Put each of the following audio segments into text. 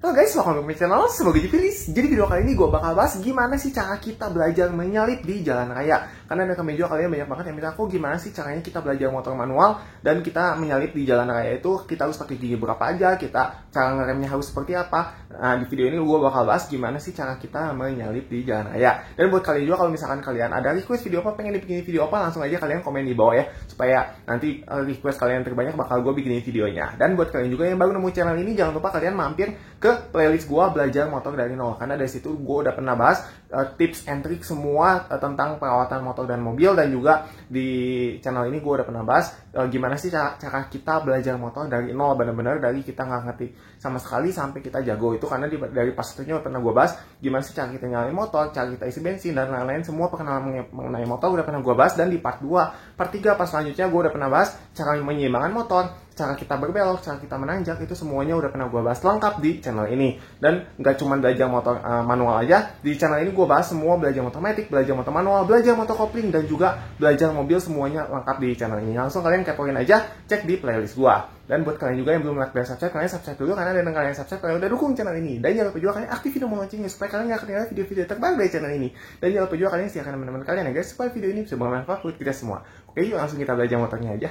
Halo guys, welcome back to my channel. Semoga jadi video kali ini gue bakal bahas gimana sih cara kita belajar menyalip di jalan raya. Karena ada komen juga kalian banyak banget yang minta aku gimana sih caranya kita belajar motor manual dan kita menyalip di jalan raya itu kita harus pakai gigi berapa aja, kita cara ngeremnya harus seperti apa. Nah, di video ini gue bakal bahas gimana sih cara kita menyalip di jalan raya. Dan buat kalian juga kalau misalkan kalian ada request video apa, pengen dibikin video apa, langsung aja kalian komen di bawah ya, supaya nanti request kalian terbanyak bakal gue bikinin videonya. Dan buat kalian juga yang baru nemu channel ini, jangan lupa kalian mampir ke playlist gue belajar motor dari nol, karena dari situ gue udah pernah bahas tips and trick semua tentang perawatan motor dan mobil, dan juga di channel ini gue udah pernah bahas gimana sih cara kita belajar motor dari nol, bener-bener dari kita nggak ngerti sama sekali sampai kita jago. Itu karena dari pas satunya pernah gue bahas gimana sih cara kita nyalain motor, cara kita isi bensin dan lain-lain, semua perkenalan mengenai motor udah pernah gue bahas. Dan di part 2, part 3 pas selanjutnya gue udah pernah bahas cara menyeimbangkan motor, cara kita berbelok, cara kita menanjak, itu semuanya udah pernah gue bahas lengkap di channel ini. Dan nggak cuma belajar motor manual aja, di channel ini gue bahas semua, belajar motor matic, belajar motor manual, belajar motor kopling, dan juga belajar mobil, semuanya lengkap di channel ini. Langsung kalian kepoin aja, cek di playlist gue. Dan buat kalian juga yang belum like dan subscribe, kalian subscribe dulu, karena dengan kalian subscribe kalian udah dukung channel ini. Dan jangan lupa juga kalian aktifin tombol loncengnya supaya kalian gak ketinggalan video-video terbaru dari channel ini. Dan jangan lupa juga kalian siapkan teman-teman kalian ya guys, supaya video ini bisa bermanfaat buat kita semua. Oke, yuk langsung kita belajar motornya aja.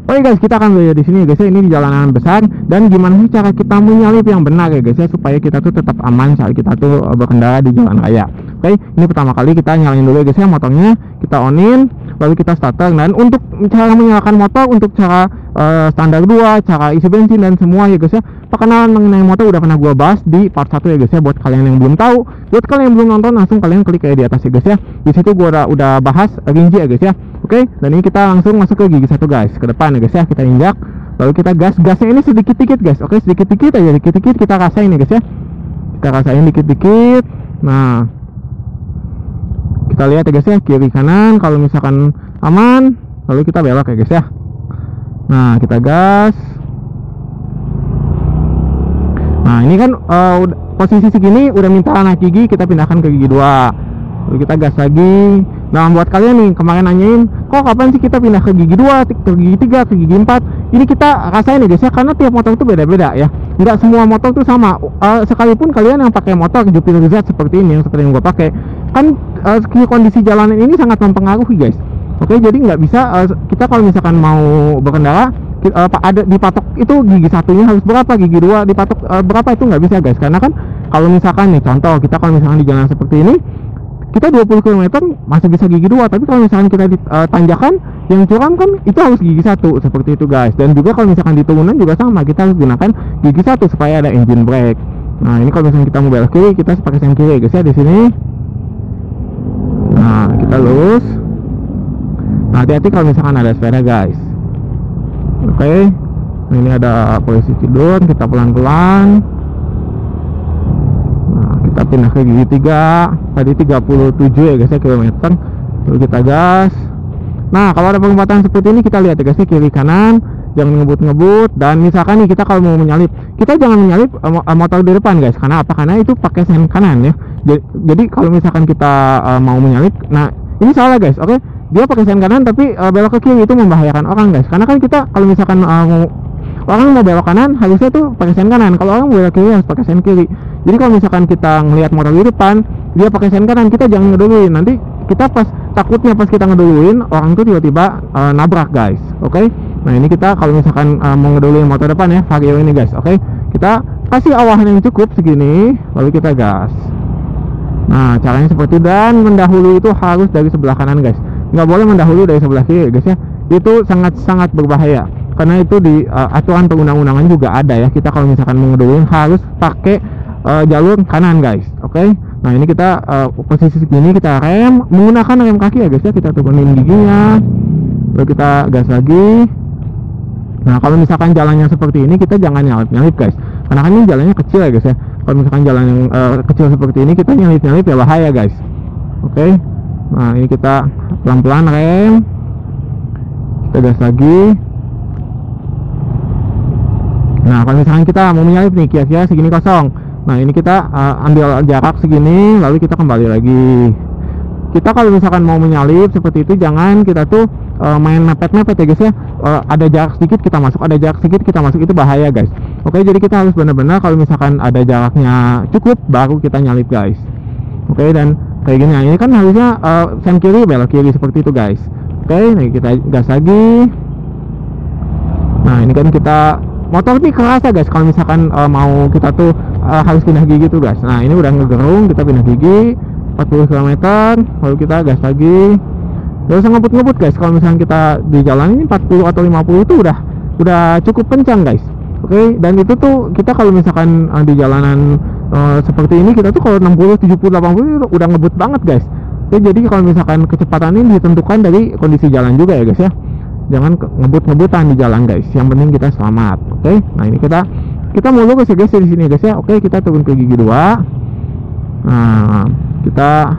Oke guys, kita akan belajar di sini ya guys ya. Ini di jalanan besar, dan gimana sih cara kita menyalip yang benar ya guys ya, supaya kita tuh tetap aman saat kita tuh berkendara di jalan raya. Oke, ini pertama kali kita nyalain dulu ya guys ya motornya, kita onin, lalu kita starter. Dan untuk cara menyalakan motor, untuk cara standar 2, cara isi bensin dan semua ya guys ya, perkenalan mengenai motor udah pernah gua bahas di part 1 ya guys ya. Buat kalian yang belum tahu, buat kalian yang belum nonton, langsung kalian klik kayak di atas ya guys ya. Di situ gua udah bahas rinci ya guys ya. Oke, dan ini kita langsung masuk ke gigi 1 guys, ke depan ya guys ya. Kita injak, lalu kita gasnya ini sedikit-dikit guys. Oke, sedikit-dikit aja, dikit-dikit kita rasain ya guys ya. Kita rasain dikit-dikit. Nah, kita lihat ya guys ya, kiri kanan, kalau misalkan aman, lalu kita belok ya guys ya. Nah, kita gas. Nah, ini kan posisi segini udah minta naik gigi, kita pindahkan ke gigi 2. Lalu kita gas lagi. Nah, buat kalian nih kemarin nanyain, kok kapan sih kita pindah ke gigi 2, ke gigi 3, ke gigi 4? Ini kita rasain ya guys ya, karena tiap motor itu beda-beda ya. Enggak semua motor itu sama. Sekalipun kalian yang pakai motor Jupiter Z seperti ini, yang seperti yang gua pakai, kan kondisi jalanan ini sangat mempengaruhi guys. Oke, jadi nggak bisa kita kalau misalkan mau berkendara ada dipatok itu gigi satunya harus berapa, gigi 2 dipatok berapa, itu nggak bisa guys. Karena kan kalau misalkan nih contoh, kita kalau misalkan di jalan seperti ini, kita 20 km masih bisa gigi 2, tapi kalau misalkan kita di tanjakan yang curam kan itu harus gigi 1, seperti itu guys. Dan juga kalau misalkan di turunan juga sama, kita harus gunakan gigi 1 supaya ada engine brake. Nah, ini kalau misalkan kita mau belok kiri, kita pakai sen kiri guys ya di sini. Nah, kita lurus. Nah, hati-hati kalau misalkan ada sepeda guys. Oke, nah, ini ada polisi tidur, kita pelan-pelan. Nah, kita pindah ke gigi 3, tadi 37 ya guys ya kilometer. Lalu kita gas. Nah, kalau ada perempatan seperti ini, kita lihat ya guys ya, kiri kanan, jangan ngebut-ngebut. Dan misalkan nih kita kalau mau menyalip, kita jangan menyalip motor di depan guys. Karena apa? Karena itu pakai sen kanan ya. Jadi kalau misalkan kita mau menyalip, nah ini salah guys. Oke, dia pakai sen kanan tapi belok ke kiri, itu membahayakan orang guys. Karena kan kita kalau misalkan orang mau belok kanan harusnya tuh pakai sen kanan, kalau orang mau belok kiri harus pakai sen kiri. Jadi kalau misalkan kita ngelihat motor di depan dia pakai sen kanan, kita jangan ngeduluin. Nanti kita takutnya pas kita ngeduluin, orang tuh tiba-tiba nabrak guys. Oke, nah ini kita kalau misalkan mau ngeduluin motor depan ya, Vario ini guys. Oke, kita kasih awahan yang cukup segini, lalu kita gas. Nah, caranya seperti, dan mendahului itu harus dari sebelah kanan guys, nggak boleh mendahului dari sebelah kiri guys ya. Itu sangat-sangat berbahaya, karena itu di aturan perundang-undangan juga ada ya, kita kalau misalkan mengeduluin harus pakai jalur kanan guys. Oke, nah ini kita posisi segini, kita rem menggunakan rem kaki ya guys ya. Kita turunin giginya, lalu kita gas lagi. Nah, kalau misalkan jalannya seperti ini, kita jangan nyalip-nyalip guys, karena kan ini jalannya kecil ya guys ya. Kalau misalkan jalan yang kecil seperti ini, kita nyalip-nyalip ya bahaya guys. Oke, nah ini kita pelan-pelan rem, kita gas lagi. Nah, kalau misalkan kita mau menyalip nih, kira-kira segini kosong. Nah, ini kita ambil jarak segini, lalu kita kembali lagi. kita kalau misalkan mau menyalip seperti itu, jangan kita tuh main mepet-mepet ya guys ya. Ada jarak sedikit kita masuk, ada jarak sedikit kita masuk, itu bahaya guys. Oke, jadi kita harus benar-benar kalau misalkan ada jaraknya cukup baru kita nyalip guys. Oke, dan kayak gini, nah ini kan harusnya sen kiri belok kiri seperti itu guys. Oke, nah kita gas lagi. Nah ini kan kita motor nih kerasa guys kalau misalkan mau kita tuh harus pindah gigi tuh guys. Nah ini udah ngegerung, kita pindah gigi 40 km, lalu kita gas lagi. Gak usah ngebut-ngebut guys, kalau misalkan kita di jalan ini 40 atau 50 itu udah cukup kencang guys. Oke, dan itu tuh kita kalau misalkan di jalanan seperti ini, kita tuh kalau 60, 70, 80 udah ngebut banget guys. Oke, jadi kalau misalkan kecepatan ini ditentukan dari kondisi jalan juga ya guys ya. Jangan ngebut-ngebutan di jalan guys. Yang penting kita selamat. Oke, nah ini kita mau lurus ya guys di sini guys ya. Oke, kita turun ke gigi 2. Nah, kita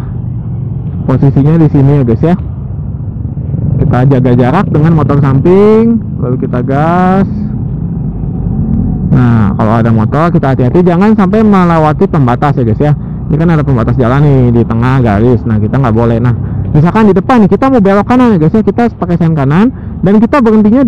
posisinya di sini ya guys ya. Kita jaga jarak dengan motor samping, lalu kita gas. Nah, kalau ada motor kita hati-hati, jangan sampai melewati pembatas ya guys ya. Ini kan ada pembatas jalan nih di tengah garis. Nah, kita nggak boleh. Nah, misalkan di depan nih kita mau belok kanan ya guys ya, kita pakai sen kanan dan kita berhentinya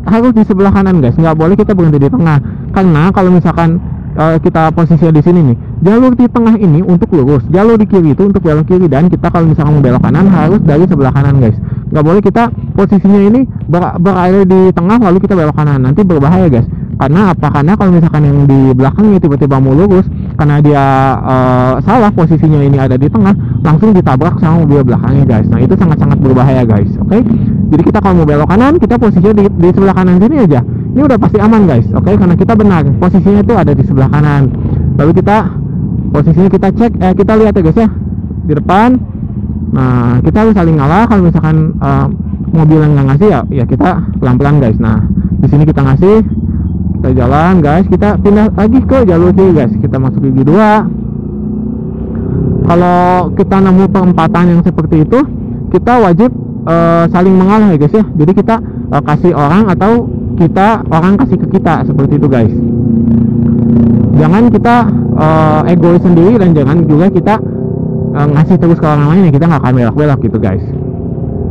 harus di sebelah kanan guys. Nggak boleh kita berhenti di tengah, karena kalau misalkan kita posisinya di sini nih, jalur di tengah ini untuk lurus, jalur di kiri itu untuk belok kiri, dan kita kalau misalkan mau belok kanan harus dari sebelah kanan guys. Nggak boleh kita posisinya ini berada di tengah lalu kita belok kanan, nanti berbahaya guys. Karena apa? Karena kalau misalkan yang di belakangnya tiba-tiba mau lurus, karena dia salah posisinya ini ada di tengah, langsung ditabrak sama mobil belakangnya guys. Nah itu sangat-sangat berbahaya guys. Oke, jadi kita kalau mau belok kanan, kita posisinya di sebelah kanan sini aja. Ini udah pasti aman guys. Oke, karena kita benar posisinya itu ada di sebelah kanan. Lalu kita posisinya kita cek, kita lihat ya guys ya di depan. Nah kita harus saling ngalah. Kalau misalkan mobil yang nggak ngasih ya kita pelan-pelan guys. Nah di sini kita ngasih, kita jalan guys, kita pindah lagi ke jalur kiri guys, kita masuk gigi 2. Kalau kita nemu perempatan yang seperti itu, kita wajib saling mengalah ya guys ya. Jadi kita kasih orang atau orang kasih ke kita, seperti itu guys. Jangan kita egois sendiri, dan jangan juga kita ngasih terus ke orang lain ya, kita nggak akan belok-belok gitu guys.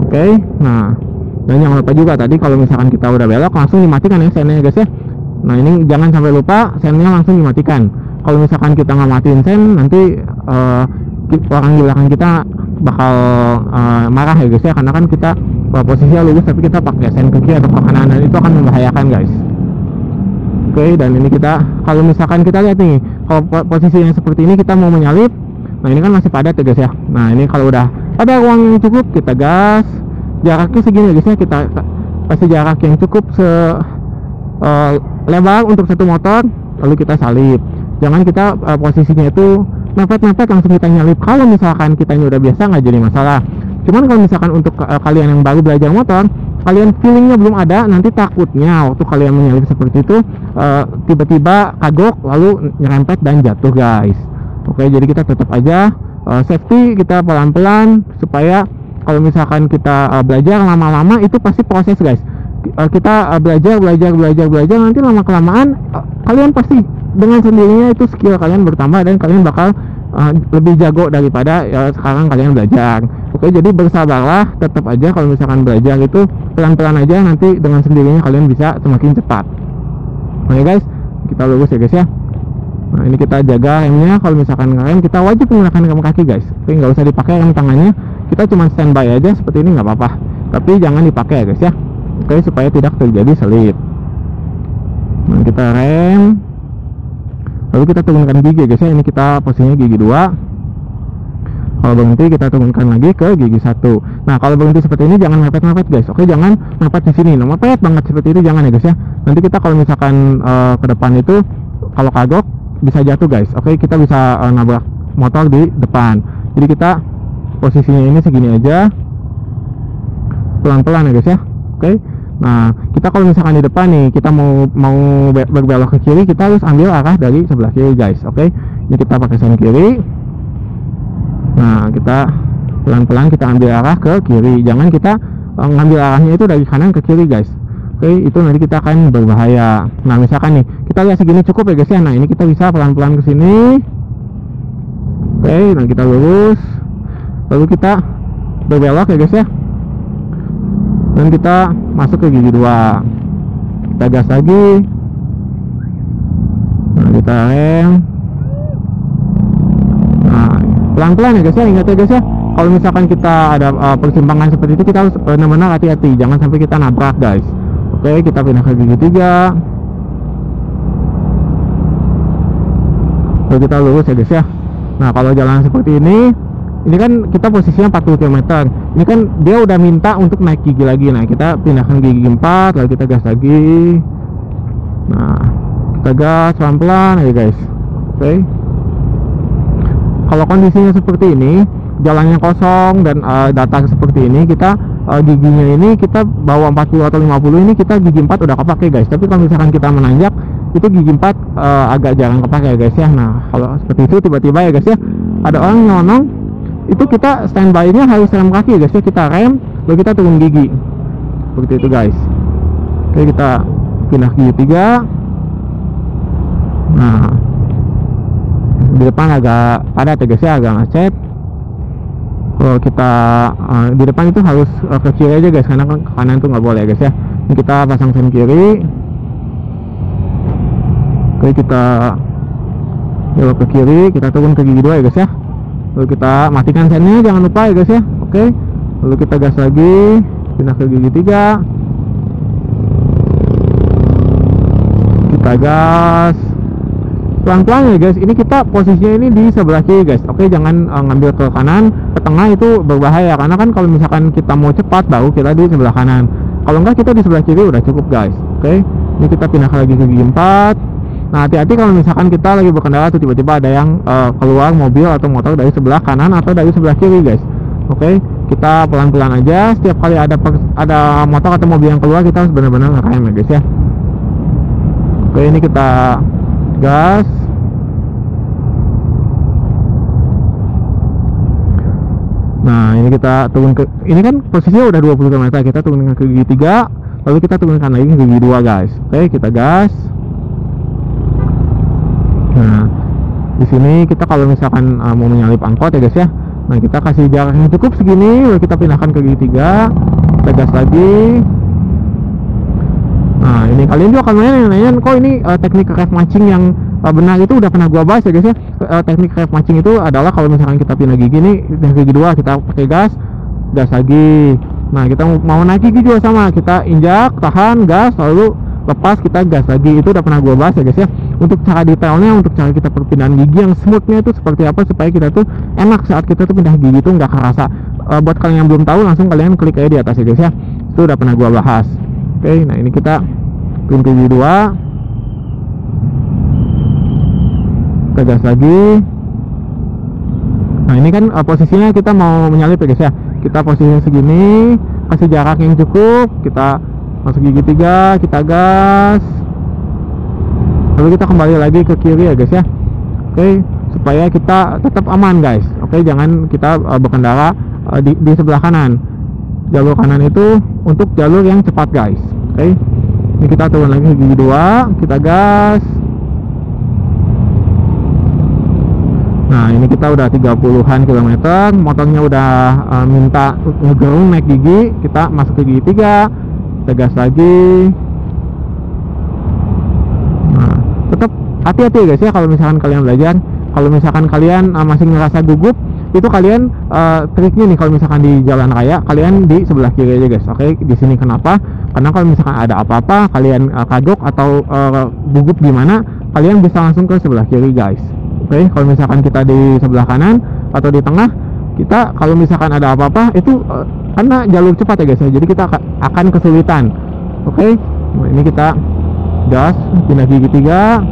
Oke, nah dan jangan lupa juga tadi kalau misalkan kita udah belok langsung dimatikan ya sennya guys ya. Nah ini jangan sampai lupa, sennya langsung dimatikan. Kalau misalkan kita nggak matiin sen, nanti orang di belakang kita bakal marah ya guys ya, karena kan kita posisinya lurus tapi kita pakai sen ke kiri atau ke kanan, dan itu akan membahayakan guys. Oke, dan ini kita kalau misalkan kita lihat nih, kalau posisinya seperti ini kita mau menyalip, nah ini kan masih padat ya guys ya. Nah ini kalau udah ada ruang yang cukup, kita gas. Jaraknya segini ya guys ya, kita kasih jarak yang cukup lebar untuk satu motor, lalu kita salip. Jangan kita posisinya itu mepet-mepet langsung kita nyalip. Kalau misalkan kita ini udah biasa nggak jadi masalah. Cuman kalau misalkan untuk kalian yang baru belajar motor, kalian feelingnya belum ada, nanti takutnya waktu kalian menyalip seperti itu tiba-tiba kagok lalu nyerempet dan jatuh guys. Oke, jadi kita tetap aja safety, kita pelan-pelan supaya kalau misalkan kita belajar lama-lama itu pasti proses guys. Kita belajar nanti lama-kelamaan kalian pasti dengan sendirinya itu skill kalian bertambah, dan kalian bakal lebih jago daripada sekarang kalian belajar. Oke, jadi bersabarlah, tetap aja kalau misalkan belajar itu pelan-pelan aja, nanti dengan sendirinya kalian bisa semakin cepat. Oke guys, kita lurus ya guys ya. Nah ini kita jaga remnya, kalau misalkan ngerem kita wajib menggunakan rem kaki guys. Oke, nggak usah dipakai rem tangannya, kita cuma standby aja seperti ini nggak apa-apa, tapi jangan dipakai ya guys ya. Oke, supaya tidak terjadi selip. Nah kita rem, lalu kita turunkan gigi guys ya. Ini kita posisinya gigi 2. Kalau berhenti kita turunkan lagi ke gigi 1. Nah kalau berhenti seperti ini jangan mepet-mepet guys. Oke, jangan mepet di sini. Nah, mepet banget seperti itu jangan ya guys ya. Nanti kita kalau misalkan ke depan itu kalau kagok bisa jatuh guys. Oke, kita bisa nabrak motor di depan. Jadi kita posisinya ini segini aja, pelan-pelan ya guys ya. Oke. Nah, kita kalau misalkan di depan nih, kita mau berbelok ke kiri, kita harus ambil arah dari sebelah kiri guys. Oke. Ini kita pakai sen kiri. Nah, kita pelan-pelan kita ambil arah ke kiri. Jangan kita ngambil arahnya itu dari kanan ke kiri guys. Oke, itu nanti kita akan berbahaya. Nah, misalkan nih, kita lihat segini cukup ya guys ya. Nah, ini kita bisa pelan-pelan ke sini. Oke, nah kita lurus. Lalu kita berbelok ya guys ya. Dan kita masuk ke gigi 2. Kita gas lagi. Nah, kita rem. Nah, pelan-pelan ya guys ya. Ingat ya guys ya, kalau misalkan kita ada persimpangan seperti itu, kita harus benar-benar hati-hati, jangan sampai kita nabrak guys. Oke, kita pindah ke gigi 3. Lalu kita lurus ya guys ya. Nah, kalau jalan seperti ini kan kita posisinya 40 km. Ini kan dia udah minta untuk naik gigi lagi. Nah, kita pindahkan gigi 4, lalu kita gas lagi. Nah, kita gas pelan-pelan ya guys. Oke. Kalau kondisinya seperti ini, jalannya kosong dan datar seperti ini, kita giginya ini kita bawa 40 atau 50, ini kita gigi 4 udah kepake guys. Tapi kalau misalkan kita menanjak, itu gigi 4 agak jarang kepake ya guys ya. Nah, kalau seperti itu tiba-tiba ya guys ya, ada orang nyelonong, itu kita standby-nya harus rem kaki ya guys ya. Kita rem, lalu kita turun gigi. Seperti itu guys. Oke, kita pindah gigi 3. Nah, di depan agak padat ya guys ya, agak macet. Kalau kita di depan itu harus ke kiri aja guys, karena ke kanan tuh nggak boleh ya guys ya. Ini kita pasang sen kiri. Oke, kita belok ke kiri, kita turun ke gigi 2 ya guys ya. Lalu kita matikan sennya, jangan lupa ya guys ya. Oke, lalu kita gas lagi, pindah ke gigi 3. Kita gas pelan-pelan ya guys. Ini kita posisinya ini di sebelah kiri guys. Oke, jangan ngambil ke kanan, ke tengah, itu berbahaya. Karena kan kalau misalkan kita mau cepat, baru kita di sebelah kanan. Kalau enggak, kita di sebelah kiri udah cukup guys. Oke, ini kita pindah lagi ke gigi 4. Nah, hati-hati kalau misalkan kita lagi berkendara tuh tiba-tiba ada yang keluar mobil atau motor dari sebelah kanan atau dari sebelah kiri guys. Oke, kita pelan-pelan aja. Setiap kali ada motor atau mobil yang keluar, kita harus benar-benar ngerem ya guys ya. Oke, ini kita gas. Nah, ini kita turun ke, ini kan posisinya udah 20 km, kita turun ke gigi 3, lalu kita turunkan lagi ke gigi 2 guys. Oke, kita gas. Nah, di sini kita kalau misalkan mau menyalip angkot ya guys ya. Nah, kita kasih jarak yang cukup segini, lalu kita pindahkan ke gigi 3, kita gas lagi. Nah, ini kalian juga akan nanya, kok ini teknik rev mancing yang benar itu udah pernah gua bahas ya guys ya. Teknik rev mancing itu adalah kalau misalkan kita pindah gigi nih, pindah gigi 2, kita pakai gas lagi. Nah, kita mau naik gigi juga sama, kita injak, tahan, gas, lalu lepas, kita gas lagi. Itu udah pernah gua bahas ya guys ya. Untuk cara detailnya, untuk cara kita perpindahan gigi yang smoothnya itu seperti apa, supaya kita tuh enak saat kita tuh pindah gigi tuh nggak kerasa. Buat kalian yang belum tahu, langsung kalian klik aja di atas ya guys ya. Itu udah pernah gua bahas. Oke, nah ini kita turun ke gigi 2, kita gas lagi. Nah, ini kan posisinya kita mau menyalip ya guys ya. Kita posisinya segini, kasih jarak yang cukup, kita masuk gigi 3, kita gas, lalu kita kembali lagi ke kiri ya guys ya. Oke, supaya kita tetap aman guys. Oke, jangan kita berkendara di sebelah kanan. Jalur kanan itu untuk jalur yang cepat guys. Oke, ini kita turun lagi ke gigi 2, kita gas. Nah, ini kita udah 30-an kilometer, motornya udah minta ngegerung naik gigi. Kita masuk ke gigi 3, kita gas lagi. Nah, tetap hati-hati guys ya kalau misalkan kalian belajar. Kalau misalkan kalian masih ngerasa gugup, itu kalian triknya nih, kalau misalkan di jalan raya, kalian di sebelah kiri aja guys. Oke, di sini kenapa? Karena kalau misalkan ada apa-apa, kalian kagok atau gugup gimana, kalian bisa langsung ke sebelah kiri guys. Oke, kalau misalkan kita di sebelah kanan atau di tengah, kita kalau misalkan ada apa-apa itu karena jalur cepat ya guys ya, jadi kita akan kesulitan. Oke, nah, ini kita gas, pindah gigi 3.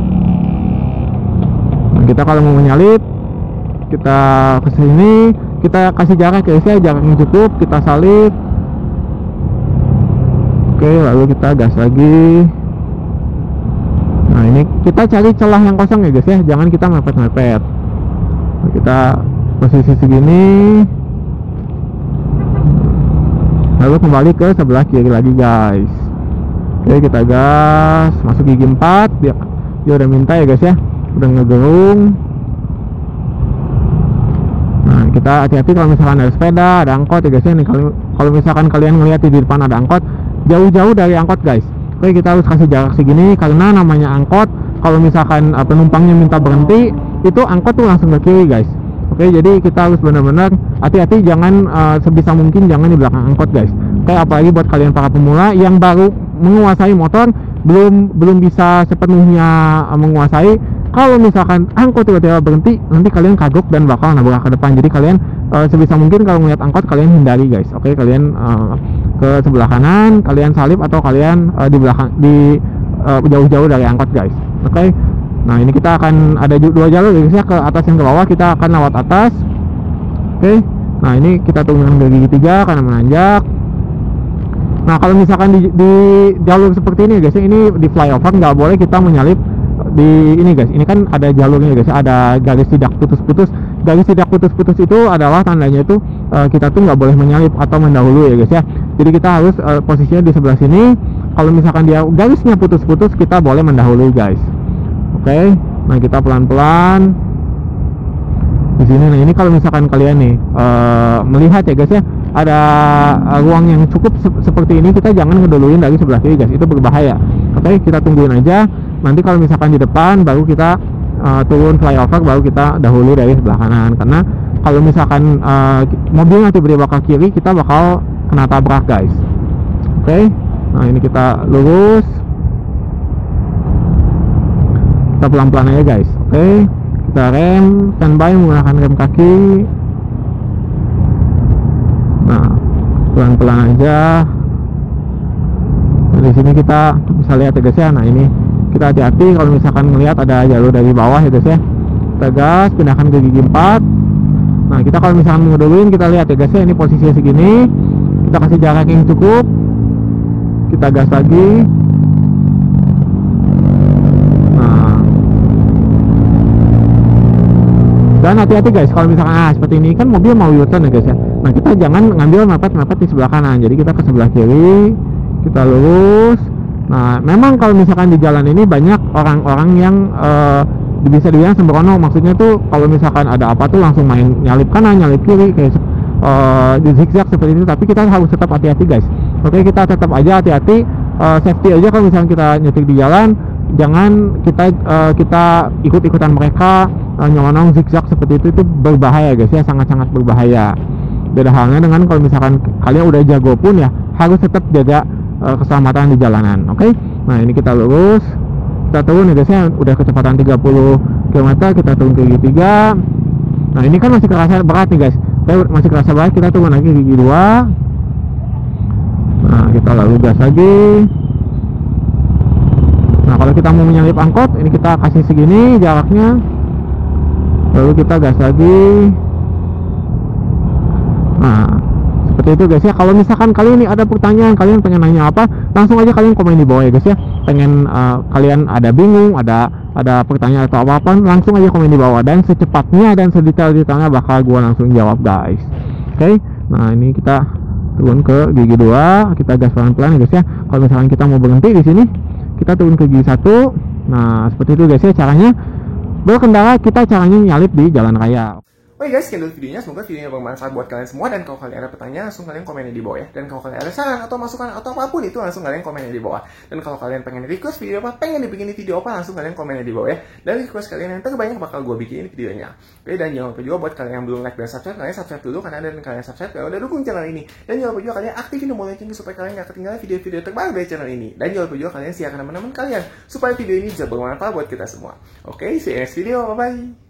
Nah, kita kalau mau menyalip, kita ke sini, kita kasih jarak ya guys ya, jarak yang cukup, kita salip. Oke, lalu kita gas lagi. Nah, ini kita cari celah yang kosong ya guys ya, jangan kita mepet-mepet. Nah, kita posisi segini, lalu kembali ke sebelah kiri lagi guys. Oke, kita gas, masuk gigi 4. Dia udah minta ya guys ya, udah ngegerung. Nah, kita hati-hati kalau misalkan ada sepeda, ada angkot ya guys ya. Nih kalau misalkan kalian ngelihat di depan ada angkot, jauh-jauh dari angkot guys. Oke, kita harus kasih jarak segini karena namanya angkot. Kalau misalkan penumpangnya minta berhenti, itu angkot tuh langsung ke kiri guys. Oke, jadi kita harus benar-benar hati-hati, jangan sebisa mungkin jangan di belakang angkot guys. Oke, apalagi buat kalian para pemula yang baru menguasai motor, belum bisa sepenuhnya menguasai. Kalau misalkan angkot tiba-tiba berhenti, nanti kalian kagok dan bakal nabrak ke depan. Jadi kalian sebisa mungkin kalau melihat angkot kalian hindari guys. Oke, kalian ke sebelah kanan, kalian salip atau kalian di belakang jauh-jauh dari angkot guys. Oke. Nah, ini kita akan ada dua jalur guys ya, ke atas dan ke bawah. Kita akan lewat atas. Oke. Nah, ini kita turunkan ke gigi 3 karena menanjak. Nah, kalau misalkan di jalur seperti ini guys ya, ini di flyover nggak boleh kita menyalip di ini guys. Ini kan ada jalurnya guys, ada garis tidak putus-putus. Garis tidak putus-putus itu adalah tandanya itu kita tuh nggak boleh menyalip atau mendahului ya guys ya. Jadi kita harus posisinya di sebelah sini. Kalau misalkan dia garisnya putus-putus, kita boleh mendahului guys. Oke. Nah, kita pelan-pelan di sini. Nah, ini kalau misalkan kalian nih melihat ya guys ya, ada ruang yang cukup seperti ini, kita jangan ngeduluin dari sebelah kiri guys, itu berbahaya. Oke, kita tungguin aja. Nanti kalau misalkan di depan baru kita turun flyover, baru kita dahului dari sebelah kanan. Karena kalau misalkan mobilnya tiba-tiba ke kiri, kita bakal kena tabrak guys. Oke. Nah, ini kita lurus, kita pelan-pelan aja guys. Oke, kita rem, standby menggunakan rem kaki. Nah, pelan-pelan aja. Nah, di sini kita bisa lihat ya guys ya. Nah, ini kita hati-hati kalau misalkan melihat ada jalur dari bawah ya guys ya. Kita gas, pindahkan ke gigi 4. Nah, kita kalau misalkan ngeduluin, kita lihat ya guys ya, ini posisinya segini. Kita kasih jarak yang cukup. Kita gas lagi. Nah, dan hati-hati guys kalau misalkan seperti ini kan mobil mau U-turn ya guys ya. Nah, kita jangan ngambil mepet-mepet di sebelah kanan, jadi kita ke sebelah kiri, kita lurus. Nah, memang kalau misalkan di jalan ini banyak orang-orang yang bisa dibilang sembrono. Maksudnya tuh kalau misalkan ada apa tuh langsung main nyalip kanan, nyalip kiri kayak di zigzag seperti itu. Tapi kita harus tetap hati-hati guys. Oke, kita tetap aja hati-hati, safety aja kalau misalkan kita nyetir di jalan. Jangan kita ikut-ikutan mereka nyelonong zigzag seperti itu berbahaya guys ya, sangat-sangat berbahaya. Beda halnya dengan kalau misalkan kalian udah jago pun ya, harus tetap jaga keselamatan di jalanan. Oke. Nah, ini kita lurus, kita turun ya guys ya, udah kecepatan 30 km, kita turun ke gigi 3. Nah, ini kan masih kerasa berat nih guys, masih kerasa berat, kita turun lagi gigi 2. Nah, kita lalu gas lagi. Nah, kalau kita mau menyalip angkot, ini kita kasih segini jaraknya, lalu kita gas lagi. Nah, seperti itu guys ya. Kalau misalkan kalian ini ada pertanyaan, kalian pengen nanya apa, langsung aja kalian komen di bawah ya guys ya. Pengen kalian ada bingung, ada pertanyaan atau apa-apa, langsung aja komen di bawah, dan secepatnya dan sedetail-detailnya bakal gua langsung jawab guys. Oke. Nah, ini kita turun ke gigi 2, kita gas pelan-pelan ya guys ya. Kalau misalkan kita mau berhenti di sini, kita turun ke gigi 1. Nah, seperti itu guys ya caranya berkendara, kita caranya nyalip di jalan raya. Oke guys, sekian dulu videonya. Semoga videonya bermanfaat buat kalian semua. Dan kalau kalian ada pertanyaan, langsung kalian komennya di bawah ya. Dan kalau kalian ada saran atau masukan atau apapun itu, langsung kalian komennya di bawah. Dan kalau kalian pengen request video apa, pengen dibikin video apa, langsung kalian komennya di bawah ya. Dan request kalian yang terbanyak bakal gue bikin videonya. Oke, dan jangan lupa juga buat kalian yang belum like dan subscribe, kalian subscribe dulu karena dan kalian subscribe kalian udah dukung channel ini. Dan jangan lupa juga kalian aktifin tombol lonceng supaya kalian gak ketinggalan video-video terbaru dari channel ini. Dan jangan lupa juga kalian share ke teman-teman kalian supaya video ini bisa bermanfaat buat kita semua. Oke, see you next video, bye bye.